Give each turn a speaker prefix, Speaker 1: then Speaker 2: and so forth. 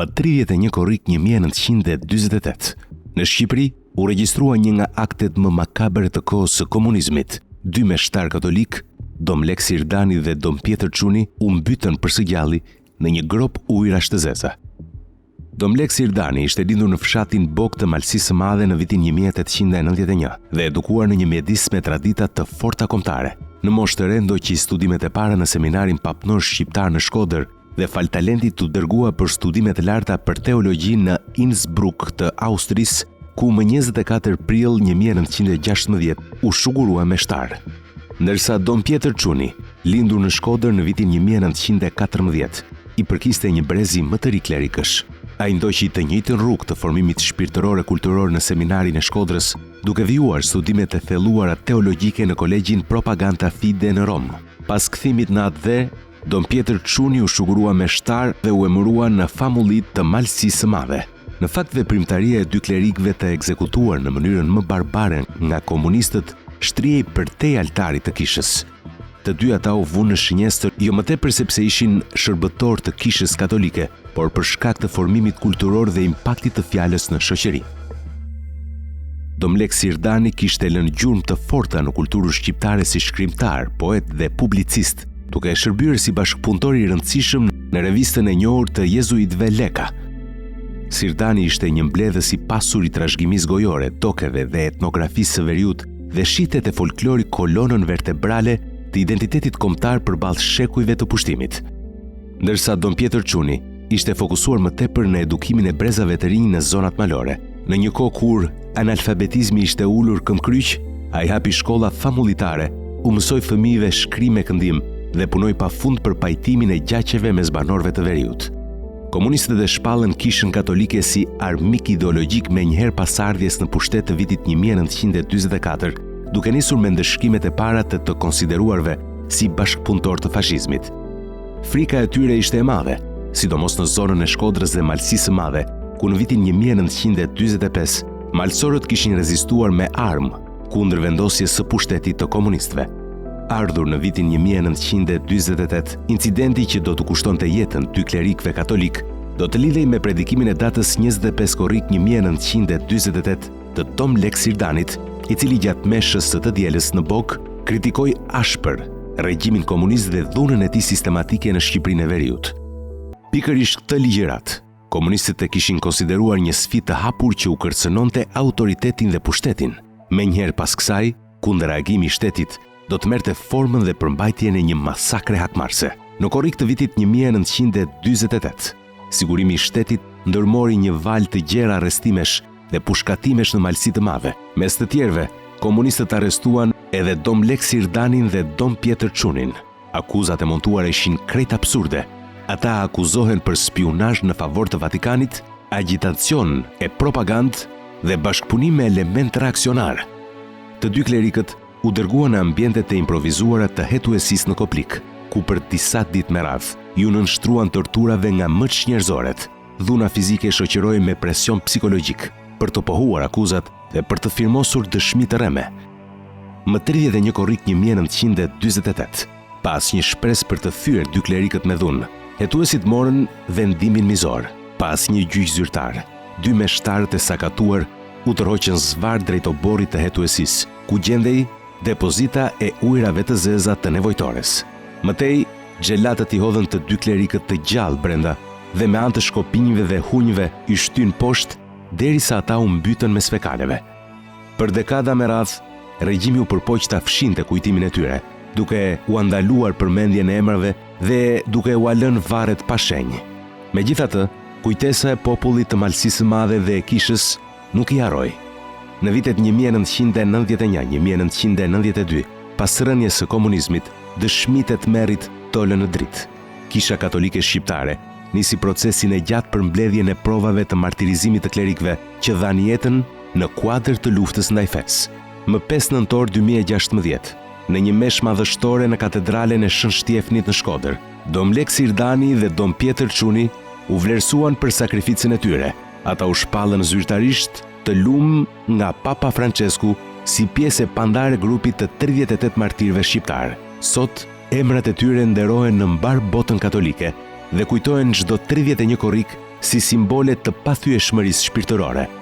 Speaker 1: më 31 korrik 1948. Në Shqipëri u regjistrua një nga aktet më makabre të kohës së komunizmit. 2 meshtar katolik, Dom Lek Sirdani dhe Dom Pjetër Çuni, u mbytën përsëgjalli në një grop ujërash të zeza. Dom Lek Sirdani ishte lindur në fshatin Bok të Malësisë së Madhe në vitin 1891 dhe edukuar në një mjedis me tradita të forta kombëtare. Në moshë të re ndoqi studimet e para në seminarin papnor shqiptar në Shkodër dhe fal talentit u dërgua për studimet e larta për teologji në Innsbruck të Austrisë, ku më 24 prill 1916 u shugurua meshtar. Ndërsa Dom Pjetër Çuni, lindur në Shkodër në vitin 1914, i përkiste një brezi më të ri klerikësh. Ai ndoqi të njëjtën rrugë të formimit shpirtëror e kulturor në seminarin e Shkodrës, duke vjuar studimet e thelluara teologjike në kolegjin Propaganda Fide në Rom. Pas kthimit në atë dhe, Dom Pjetër Çuni u shugurua meshtar dhe u emërua në famullit të Malësisë së Madhe. Në fakt, veprimtaria e 2 klerikëve të ekzekutuar në mënyrën më barbare nga komunistët shtrihej përtej altarit të kishës. Të 2 ata u vunë në shënjestër jo më tepër sepse ishin shërbëtor të kishës katolike, por për shkak të formimit kulturor dhe impaktit të fjalës në shoqëri. Dom Lek Sirdani kishte lënë gjurmë të forta në kulturën shqiptare si shkrimtar, poet dhe publicist, duke shërbyer si bashkëpunëtor i rëndësishëm në revistën e njohur të jezuitëve Leka. Sirdani ishte një mbledhës i pasur i trashëgimisë gojore, tokeve dhe etnografisë së veriut dhe shitet e folklorit kolonën vertebrale të identitetit kombëtar përballë shekujve të pushtimit. Ndërsa Dom Pjetër Çuni ishte fokusuar më tepër në edukimin e brezave të rinj në zonat malore. Në një kohë kur analfabetizmi ishte ulur këmbkryq, ai hapi shkolla famulitare, u mësoi fëmijëve shkrim me këndim dhe punoi pafund për pajtimin e gjaqeve mes banorëve të veriut. Komunistët e shpallën kishën katolike si armik ideologjik me njëherë pas ardhjes në pushtet të vitit 1944, duke nisur me ndëshkimet e para të konsideruarve si bashkëpunëtor të fashizmit. Frika e tyre ishte e madhe, sidomos në zonën e Shkodrës dhe Malësisë së Madhe, ku në vitin 1945 malësorët kishin rezistuar me armë kundër vendosjes së pushtetit të komunistëve. Ardhur në vitin 1948, incidenti që do të kushtonte jetën 2 klerikëve katolik do të lidhej me predikimin e datës 25 korrik 1948 të Dom Lek Sirdanit, i cili gjatë meshës së të dielës në Bok kritikoi ashpër regjimin komunist dhe dhunën e tij sistematike në Shqipërinë e Veriut. Pikërisht këtë ligjërat, komunistët e kishin konsideruar një sfidë të hapur që u kërcënonte autoritetin dhe pushtetin. Menjëherë pas kësaj, kundërreagimi i shtetit do të merrte formën dhe përmbajtjen e një masakre hakmarrëse. Në korrik të vitit 1948, sigurimi i shtetit ndërmori një valë të gjerë arrestimesh dhe pushkatimesh në Malësi të Madhe. Mes të tjerëve, komunistët arrestuan edhe Dom Lek Sirdanin dhe Dom Pjetër Çunin. Akuzat e montuara ishin krejt absurde. Ata akuzohen për spionazh në favor të Vatikanit, agitacion e propagandë dhe bashkëpunim me element reaksionar. Të 2 klerikët u dërguan në ambientet e improvizuara të hetuesisë në Koplik, ku për disa ditë me radhë ju nënshtruan torturave nga më çnjerëzoret. Dhuna fizike shoqëroi me presion psikologjik për të pohuar akuzat dhe për të firmosur dëshmi të rreme. Më 31 korrik 1948, pas një shpresë për të thyer 2 klerikët me dhunë, hetuesit morën vendimin mizor. Pas një gjyq zyrtar, 2 meshtarët e sakatuar u tërhoqën zvarr drejt oborrit të hetuesisë, ku gjendej depozita e ujrave të zeza të nevojtores. Mëtej, xhelatët i hodhën të 2 klerikët të gjallë brenda dhe me anë të shkopinjve dhe hunjve i shtyn poshtë derisa ata u mbytën mes fekaleve. Për dekada me radhë, regjimi u përpoq ta fshinte kujtimin e tyre, duke u andaluar përmendjen e emrave dhe duke u lënë varret pa shenjë. Megjithatë, kujtesa e popullit të Malësisë së Madhe dhe e kishës nuk i harroi. Në vitet 1991-1992, pas rënies së komunizmit, dëshmitë të merrit dolën në dritë. Kisha katolike shqiptare nisi procesin e gjatë për mbledhjen e provave të martirizimit të klerikëve që dhanë jetën në kuadër të luftës ndaj fesë. Më 5 nëntor 2016, në një meshë madhështore në katedralen e Shën Shtjefnit në Shkodër, Dom Lek Sirdani dhe Dom Pjetër Çuni u vlerësuan për sakrificën e tyre. Ata u shpallën zyrtarisht të lumë nga Papa Francesku si pjesë e pandare grupit të 38 martirëve shqiptar. Sot, emrat e tyre nderohen në mbar botën katolike dhe kujtohen çdo 31 korrik si simbole të pathyeshmërisë shpirtërore.